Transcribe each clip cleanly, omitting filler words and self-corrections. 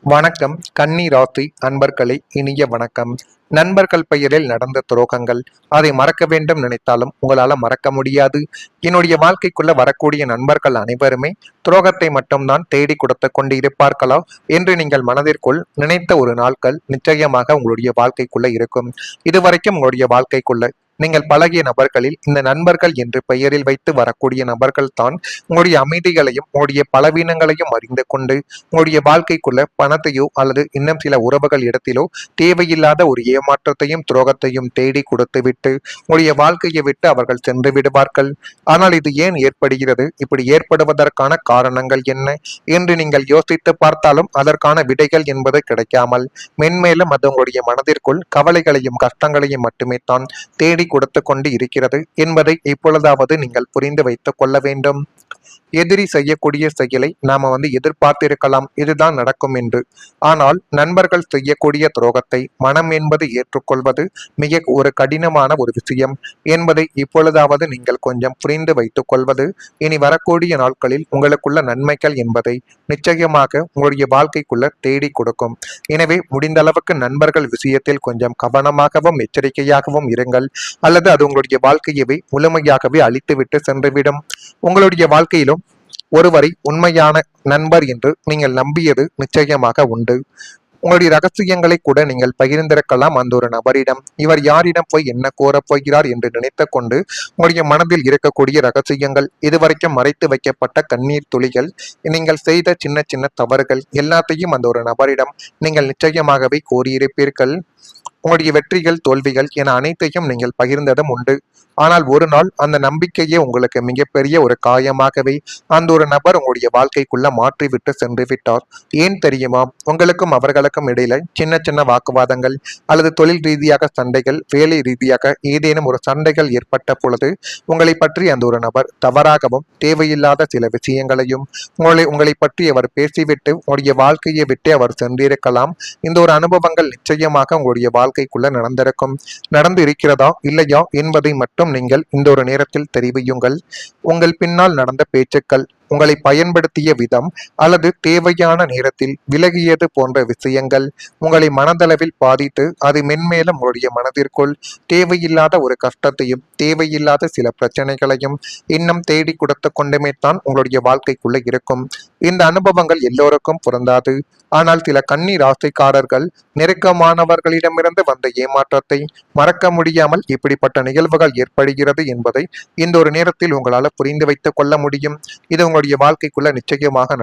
வணக்கம். கன்னி ராசி அன்பர்களே, இனிய வணக்கம். நண்பர்கள் பெயரில் நடந்த துரோகங்கள், அதை மறக்க வேண்டும் நினைத்தாலும் உங்களால மறக்க முடியாது. என்னுடைய வாழ்க்கைக்குள்ள வரக்கூடிய நண்பர்கள் அனைவருமே துரோகத்தை மட்டும்தான் தேடி கொடுத்து கொண்டு இருப்பார்களா என்று நீங்கள் மனதிற்குள் நினைத்த ஒரு நாட்கள் நிச்சயமாக உங்களுடைய வாழ்க்கைக்குள்ள இருக்கும். இதுவரைக்கும் உங்களுடைய வாழ்க்கைக்குள்ள நீங்கள் பழகிய நபர்களில் இந்த நண்பர்கள் என்று பெயரில் வைத்து வரக்கூடிய நபர்கள் தான் உங்களுடைய அமைதிகளையும் உங்களுடைய பலவீனங்களையும் அறிந்து கொண்டு உங்களுடைய வாழ்க்கைக்குள்ள பணத்தையோ அல்லது இன்னும் சில உறவுகள் இடத்திலோ தேவையில்லாத ஒரு ஏமாற்றத்தையும் துரோகத்தையும் தேடி கொடுத்து விட்டு உங்களுடைய வாழ்க்கையை விட்டு அவர்கள் சென்று விடுவார்கள். ஆனால் இது ஏன் ஏற்படுகிறது, இப்படி ஏற்படுவதற்கான காரணங்கள் என்ன என்று நீங்கள் யோசித்து பார்த்தாலும் அதற்கான விடைகள் என்பது கிடைக்காமல் மென்மேலும் அது உங்களுடைய மனதிற்குள் கவலைகளையும் கஷ்டங்களையும் மட்டுமே தான் தேடி கொடுத்து கொண்டு இருக்கிறது என்பதை இப்பொழுதாவது நீங்கள் புரிந்து வைத்துக் கொள்ள வேண்டும். எதிரி செய்யக்கூடிய செயலை நாம எதிர்பார்த்திருக்கலாம், இதுதான் நடக்கும் என்று. ஆனால் நண்பர்கள் செய்யக்கூடிய துரோகத்தை மனம் என்பது ஏற்றுக்கொள்வது மிக ஒரு கடினமான ஒரு விஷயம் என்பதை இப்பொழுதாவது நீங்கள் கொஞ்சம் புரிந்து வைத்துக் கொள்வது இனி வரக்கூடிய நாட்களில் உங்களுக்குள்ள நன்மைகள் என்பதை நிச்சயமாக உங்களுடைய வாழ்க்கைக்குள்ள தேடி கொடுக்கும். எனவே முடிந்த அளவுக்கு நண்பர்கள் விஷயத்தில் கொஞ்சம் கவனமாகவும் எச்சரிக்கையாகவும் இருங்கள், அல்லது அது உங்களுடைய வாழ்க்கையவே முழுமையாகவே அழித்துவிட்டு சென்றுவிடும். உங்களுடைய வாழ்க்கையிலும் ஒருவரை உண்மையான நண்பர் என்று நீங்கள் நம்பியது நிச்சயமாக உண்டு. உங்களுடைய ரகசியங்களை கூட நீங்கள் பகிர்ந்திருக்கலாம் அந்த ஒரு நபரிடம். இவர் யாரிடம் போய் என்ன கோரப் போகிறார் என்று நினைத்து கொண்டு உங்களுடைய மனதில் இருக்கக்கூடிய ரகசியங்கள், இதுவரைக்கும் மறைத்து வைக்கப்பட்ட கண்ணீர் துளிகள், நீங்கள் செய்த சின்ன சின்ன தவறுகள் எல்லாத்தையும் அந்த ஒரு நபரிடம் நீங்கள் நிச்சயமாகவே கோரியிருப்பீர்கள். உங்களுடைய வெற்றிகள் தோல்விகள் என அனைத்தையும் நீங்கள் பகிர்ந்ததும் உண்டு. ஆனால் ஒரு நாள் அந்த நம்பிக்கையே உங்களுக்கு மிகப்பெரிய ஒரு காயமாகவே அந்த ஒரு நபர் உங்களுடைய வாழ்க்கைக்குள்ள மாற்றிவிட்டு சென்று விட்டார். ஏன் தெரியுமா? உங்களுக்கும் அவர்களுக்கும் இடையில சின்ன சின்ன வாக்குவாதங்கள் அல்லது தொழில் ரீதியாக சண்டைகள், வேலை ரீதியாக ஏதேனும் ஒரு சண்டைகள் ஏற்பட்ட பொழுது உங்களை பற்றி அந்த ஒரு நபர் தவறாகவும் தேவையில்லாத சில விஷயங்களையும் உங்களை பற்றி அவர் பேசிவிட்டு உங்களுடைய வாழ்க்கையை விட்டு அவர் சென்றிருக்கலாம். இந்த ஒரு அனுபவங்கள் நிச்சயமாக உங்களுடைய வாழ்க்கைக்குள்ள நடந்து இருக்கிறதா இல்லையா என்பதை மட்டும் நீங்கள் இந்த ஒரு நேரத்தில் தெரிவியுங்கள். உங்கள் பின்னால் நடந்த பேச்சுக்கள், உங்களை பயன்படுத்திய விதம் அல்லது தேவையான நேரத்தில் விலகியது போன்ற விஷயங்கள் உங்களை மனதளவில் பாதித்து அது மென்மேலும் உங்களுடைய மனதிற்குள் தேவையில்லாத ஒரு கஷ்டத்தையும் தேவையில்லாத சில பிரச்சனைகளையும் இன்னும் தேடி கொடுத்து கொண்டுமே தான் உங்களுடைய வாழ்க்கைக்குள்ள இருக்கும். இந்த அனுபவங்கள் எல்லோருக்கும் பொருந்தாது. ஆனால் சில கன்னி ராசிக்காரர்கள் நெருக்கமானவர்களிடமிருந்து வந்த ஏமாற்றத்தை மறக்க முடியாமல் இப்படிப்பட்ட நிகழ்வுகள் ஏற்படுகிறது என்பதை இந்த ஒரு நேரத்தில் உங்களால் புரிந்து வைத்துக் கொள்ள முடியும். இது உங்களுடைய வாழ்க்கைக்குள்ள நிச்சயமாக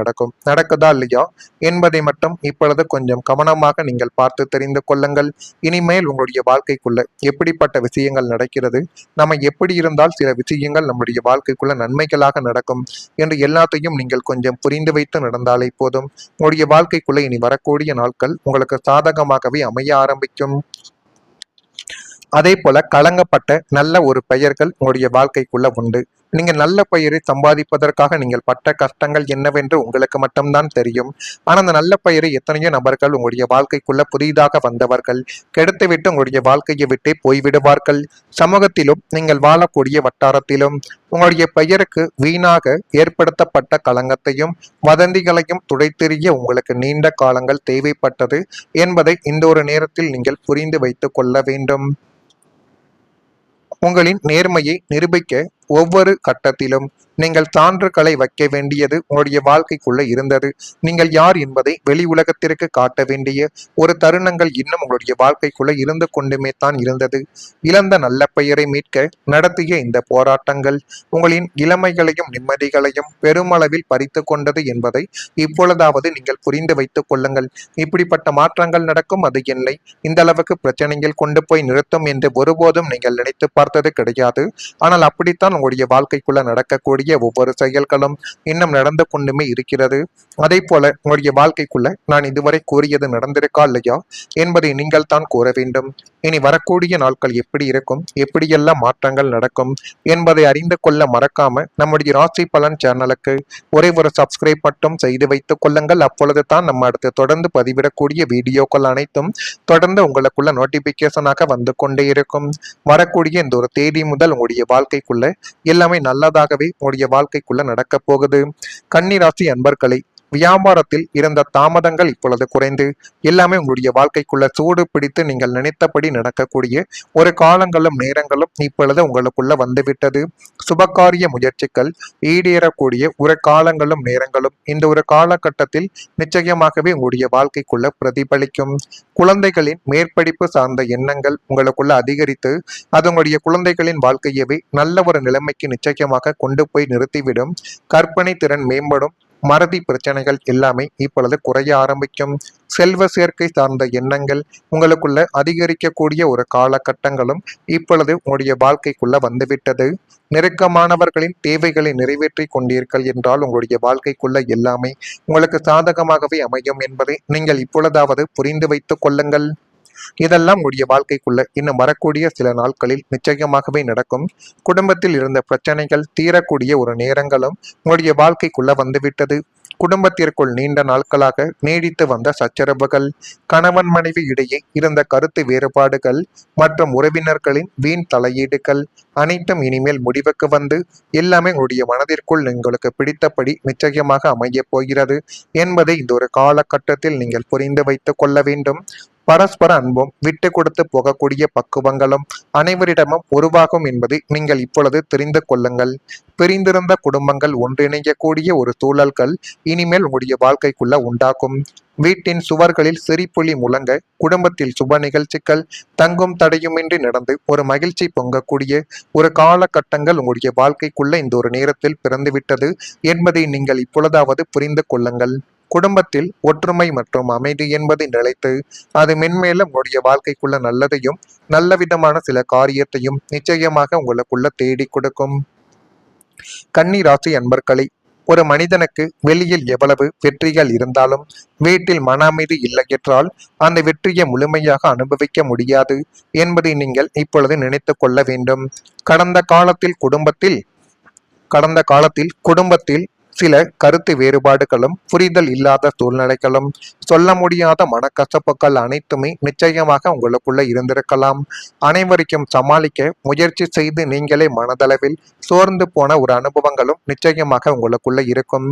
நடக்குதா இல்லையா என்பதை மட்டும் இப்பொழுது கொஞ்சம் கவனமாக நீங்கள் பார்த்து தெரிந்து கொள்ளுங்கள். இனிமேல் உங்களுடைய வாழ்க்கைக்குள்ள எப்படிப்பட்ட விஷயங்கள் நடக்கிறது, நம்ம எப்படி இருந்தால் சில விஷயங்கள் நம்முடைய வாழ்க்கைக்குள்ள நன்மைகளாக நடக்கும் என்று எல்லாத்தையும் நீங்கள் கொஞ்சம் புரிந்து வைத்து நடந்தாலே போதும். உங்களுடைய வாழ்க்கைக்குள்ள இனி வரக்கூடிய நாட்கள் உங்களுக்கு சாதகமாகவே அமைய ஆரம்பிக்கும். அதே போல கலங்கப்பட்ட நல்ல ஒரு பெயர்கள் உங்களுடைய வாழ்க்கைக்குள்ள உண்டு. நீங்க நல்ல பெயரை சம்பாதிப்பதற்காக நீங்கள் பட்ட கஷ்டங்கள் என்னவென்று உங்களுக்கு மட்டும்தான் தெரியும். ஆனா அந்த நல்ல பெயரை எத்தனையோ நபர்கள் உங்களுடைய வாழ்க்கைக்குள்ள புதிதாக வந்தவர்கள் கெடுத்துவிட்டு உங்களுடைய வாழ்க்கையை விட்டே போய்விடுவார்கள். சமூகத்திலும் நீங்கள் வாழக்கூடிய வட்டாரத்திலும் உங்களுடைய பெயருக்கு வீணாக ஏற்படுத்தப்பட்ட களங்கத்தையும் வதந்திகளையும் துடைத்தெறிய உங்களுக்கு நீண்ட காலங்கள் தேவைப்பட்டது என்பதை இந்த ஒரு நேரத்தில் நீங்கள் புரிந்து வைத்துக் கொள்ள வேண்டும். உங்களின் நேர்மையை நிரூபிக்க ஒவ்வொரு கட்டத்திலும் நீங்கள் சான்றுகளை வைக்க வேண்டியது உங்களுடைய வாழ்க்கைக்குள்ள இருந்தது. நீங்கள் யார் என்பதை வெளி உலகத்திற்கு காட்ட வேண்டிய ஒரு தருணங்கள் இன்னும் உங்களுடைய வாழ்க்கைக்குள்ள இருந்து கொண்டுமே தான் இருந்தது. இழந்த நல்ல பெயரை மீட்க நடத்திய இந்த போராட்டங்கள் உங்களின் இளமைகளையும் நிம்மதிகளையும் பெருமளவில் பறித்து கொண்டது என்பதை இப்பொழுதாவது நீங்கள் புரிந்து வைத்துக் கொள்ளுங்கள். இப்படிப்பட்ட மாற்றங்கள் நடக்கும், அது என்னை இந்த அளவுக்கு பிரச்சனைகள் கொண்டு போய் நிறுத்தும் என்று ஒருபோதும் நீங்கள் நினைத்து பார்த்தது கிடையாது. ஆனால் அப்படித்தான் உங்களுடைய வாழ்க்கைக்குள்ள நடக்கக்கூடிய ஒவ்வொரு செயல்களும் இன்னும் நடந்து கொண்டுமே இருக்கிறது. அதே போல உங்களுடைய வாழ்க்கைக்குள்ள நான் இதுவரை கூறியது நடந்திருக்கா இல்லையா என்பதை நீங்கள் தான் கூற வேண்டும். இனி வரக்கூடிய நாட்கள் எப்படி இருக்கும், எப்படியெல்லாம் மாற்றங்கள் நடக்கும் என்பதை அறிந்து கொள்ள மறக்காம நம்முடைய ராசி பலன் சேனலுக்கு ஒரே ஒரு சப்ஸ்கிரைப் மட்டும் செய்து வைத்துக் கொள்ளுங்கள். அப்பொழுது தான் நம்ம அடுத்து தொடர்ந்து பதிவிடக்கூடிய வீடியோக்கள் அனைத்தும் தொடர்ந்து உங்களுக்குள்ள நோட்டிபிகேஷனாக வந்து கொண்டே இருக்கும். வரக்கூடிய இந்த ஒரு தேதி முதல் உங்களுடைய வாழ்க்கைக்குள்ள எல்லாமே நல்லதாகவே உங்களுடைய வாழ்க்கைக்குள்ள நடக்க போகுது. கன்னி ராசி அன்பர்களை வியாபாரத்தில் இருந்த தாமதங்கள் இப்பொழுது குறைந்து எல்லாமே உங்களுடைய வாழ்க்கைக்குள்ள சூடு பிடித்து நீங்கள் நினைத்தபடி நடக்கக்கூடிய ஒரு காலங்களும் நேரங்களும் இப்பொழுது உங்களுக்குள்ள வந்துவிட்டது. சுபகாரிய முயற்சிகள் ஈடேறக்கூடிய ஒரு காலங்களும் நேரங்களும் இந்த ஒரு காலகட்டத்தில் நிச்சயமாகவே உங்களுடைய வாழ்க்கைக்குள்ள பிரதிபலிக்கும். குழந்தைகளின் மேற்படிப்பு சார்ந்த எண்ணங்கள் உங்களுக்குள்ள அதிகரித்து அது உங்களுடைய குழந்தைகளின் வாழ்க்கையவே நல்ல ஒரு நிலைமைக்கு நிச்சயமாக கொண்டு போய் நிறுத்திவிடும். கற்பனை திறன் மேம்படும். மறதி பிரச்சனைகள் எல்லாமே இப்பொழுது குறைய ஆரம்பிக்கும். செல்வ சேர்க்கை சார்ந்த எண்ணங்கள் உங்களுக்குள்ள அதிகரிக்கக்கூடிய ஒரு காலகட்டங்களும் இப்பொழுது உங்களுடைய வாழ்க்கைக்குள்ள வந்துவிட்டது. நெருக்கமானவர்களின் தேவைகளை நிறைவேற்றி கொண்டீர்கள் என்றால் உங்களுடைய வாழ்க்கைக்குள்ள எல்லாமே உங்களுக்கு சாதகமாகவே அமையும் என்பதை நீங்கள் இப்பொழுதாவது புரிந்து வைத்துக் கொள்ளுங்கள். இதெல்லாம் உங்களுடைய வாழ்க்கைக்குள்ள இன்னும் வரக்கூடிய சில நாட்களில் நிச்சயமாகவே நடக்கும். குடும்பத்தில் இருந்த பிரச்சனைகள் தீரக்கூடிய ஒரு நேரங்களும் உங்களுடைய வாழ்க்கைக்குள்ள வந்துவிட்டது. குடும்பத்திற்குள் நீண்ட நாட்களாக நீடித்து வந்த சச்சரவுகள், கணவன் மனைவி இடையே இருந்த கருத்து வேறுபாடுகள் மற்றும் உறவினர்களின் வீண் தலையீடுகள் அனைத்தும் இனிமேல் முடிவுக்கு வந்து எல்லாமே உங்களுடைய மனதிற்குள் உங்களுக்கு பிடித்தபடி நிச்சயமாக அமைய போகிறது என்பதை இந்த ஒரு காலகட்டத்தில் நீங்கள் புரிந்து வைத்துக் கொள்ள வேண்டும். பரஸ்பர அன்பும் விட்டு கொடுத்து போகக்கூடிய பக்குவங்களும் அனைவரிடமும் உருவாகும் என்பதை நீங்கள் இப்பொழுது தெரிந்து கொள்ளுங்கள். பிரிந்திருந்த குடும்பங்கள் ஒன்றிணையக்கூடிய ஒரு சூழல்கள் இனிமேல் உங்களுடைய வாழ்க்கைக்குள்ள உண்டாகும். வீட்டின் சுவர்களில் சிரிப்புலி முழங்க குடும்பத்தில் சுப நிகழ்ச்சிகள் தங்கும் தடையுமின்றி நடந்து ஒரு மகிழ்ச்சி பொங்கக்கூடிய ஒரு காலகட்டங்கள் உங்களுடைய வாழ்க்கைக்குள்ள இந்த ஒரு நேரத்தில் பிறந்துவிட்டது என்பதை நீங்கள் இப்பொழுதாவது புரிந்து கொள்ளுங்கள். குடும்பத்தில் ஒற்றுமை மற்றும் அமைதி என்பதை நிலைத்து அது மென்மேலும் உங்களுடைய வாழ்க்கைக்குள்ள நல்லதையும் நல்ல விதமான சில காரியத்தையும் நிச்சயமாக உங்களுக்குள்ள தேடி கொடுக்கும். கன்னி ராசி அன்பர்களே, ஒரு மனிதனுக்கு வெளியில் எவ்வளவு வெற்றிகள் இருந்தாலும் வீட்டில் மன அமைதி இல்லை என்றால் அந்த வெற்றியை முழுமையாக அனுபவிக்க முடியாது என்பதை நீங்கள் இப்பொழுது நினைத்து கொள்ள வேண்டும். கடந்த காலத்தில் குடும்பத்தில் சில கருத்து வேறுபாடுகளும் புரிதல் இல்லாத சூழ்நிலைகளும் சொல்ல முடியாத மனக்கசப்புகள் அனைத்துமே நிச்சயமாக உங்களுக்குள்ள இருந்திருக்கலாம். அனைவருக்கும் சமாளிக்க முயற்சி செய்து நீங்களே மனதளவில் சோர்ந்து போன ஒரு அனுபவங்களும் நிச்சயமாக உங்களுக்குள்ள இருக்கும்.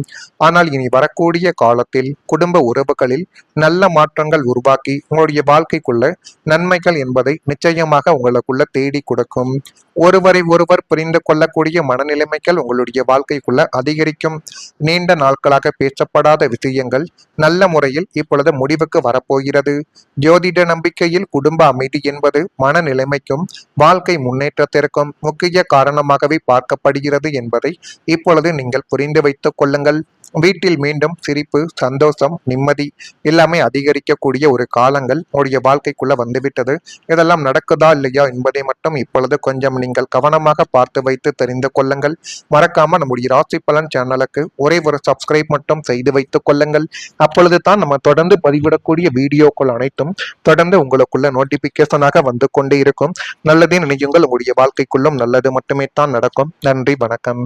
ஆனால் இனி வரக்கூடிய காலத்தில் குடும்ப உறவுகளில் நல்ல மாற்றங்கள் உருவாக்கி உங்களுடைய வாழ்க்கைக்குள்ள நன்மைகள் என்பதை நிச்சயமாக உங்களுக்குள்ள தேடி கொடுக்கும். ஒருவரை ஒருவர் புரிந்து கொள்ளக்கூடிய மனநிலைமைகள் உங்களுடைய வாழ்க்கைக்குள்ள அதிகரிக்கும். நீண்ட நாட்களாக பேசப்படாத விஷயங்கள் நல்ல முறையில் இப்பொழுது முடிவுக்கு வரப்போகிறது. ஜோதிட நம்பிக்கையில் குடும்ப அமைதி என்பது மனநிலைமைக்கும் வாழ்க்கை முன்னேற்றத்திற்கும் முக்கிய காரணமாகவே பார்க்கப்படுகிறது என்பதை இப்பொழுது நீங்கள் புரிந்து வைத்துக் கொள்ளுங்கள். வீட்டில் மீண்டும் சிரிப்பு, சந்தோஷம், நிம்மதி எல்லாமே அதிகரிக்கக்கூடிய ஒரு காலங்கள் உங்களுடைய வாழ்க்கைக்குள்ள வந்துவிட்டது. இதெல்லாம் நடக்குதா இல்லையா என்பதை மட்டும் இப்பொழுது கொஞ்சம் நீங்கள் கவனமாக பார்த்து வைத்து தெரிந்து கொள்ளுங்கள். மறக்காம நம்முடைய ராசி பலன் சேனலுக்கு ஒரே ஒரு சப்ஸ்கிரைப் மட்டும் செய்து வைத்துக் கொள்ளுங்கள். அப்பொழுது தான் நம்ம தொடர்ந்து பதிவிடக்கூடிய வீடியோக்கள் அனைத்தும் தொடர்ந்து உங்களுக்குள்ள நோட்டிபிகேஷனாக வந்து கொண்டே இருக்கும். நல்லதே நினையுங்கள், உங்களுடைய வாழ்க்கைக்குள்ளும் நல்லது மட்டுமே தான் நடக்கும். நன்றி, வணக்கம்.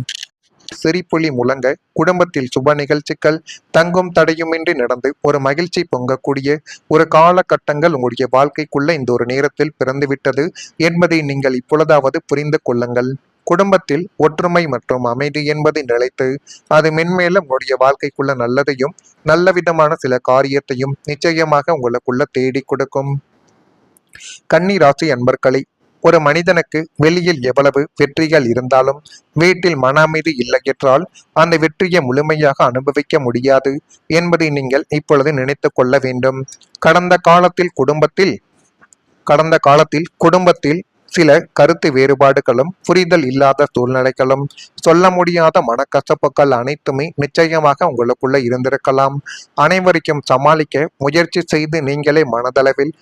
சிரிப்புலி முழங்க குடும்பத்தில் சுப நிகழ்ச்சிகள் தங்கும் தடையுமின்றி நடந்து ஒரு மகிழ்ச்சி பொங்கக்கூடிய ஒரு காலகட்டங்கள் உங்களுடைய வாழ்க்கைக்குள்ள இந்த ஒரு நேரத்தில் பிறந்துவிட்டது என்பதை நீங்கள் இப்பொழுதாவது புரிந்து கொள்ளுங்கள். குடும்பத்தில் ஒற்றுமை மற்றும் அமைதி என்பதை நிலைத்து அது மென்மேலும் உங்களுடைய வாழ்க்கைக்குள்ள நல்லதையும் நல்ல விதமான சில காரியத்தையும் நிச்சயமாக உங்களுக்குள்ள தேடி கொடுக்கும். கன்னி ராசி அன்பர்களே, ஒரு மனிதனுக்கு வெளியில் எவ்வளவு வெற்றிகள் இருந்தாலும் வீட்டில் மன அமைதி இல்லை என்றால் அந்த வெற்றியை முழுமையாக அனுபவிக்க முடியாது என்பதை நீங்கள் இப்பொழுது நினைத்து கொள்ள வேண்டும். கடந்த காலத்தில் குடும்பத்தில் சில கருத்து வேறுபாடுகளும் புரிதல் இல்லாத சூழ்நிலைகளும் சொல்ல முடியாத மனக்கசப்புகள் அனைத்துமே நிச்சயமாக உங்களுக்குள்ள இருந்திருக்கலாம். அனைவருக்கும் சமாளிக்க முயற்சி செய்து நீங்களே மனதளவில்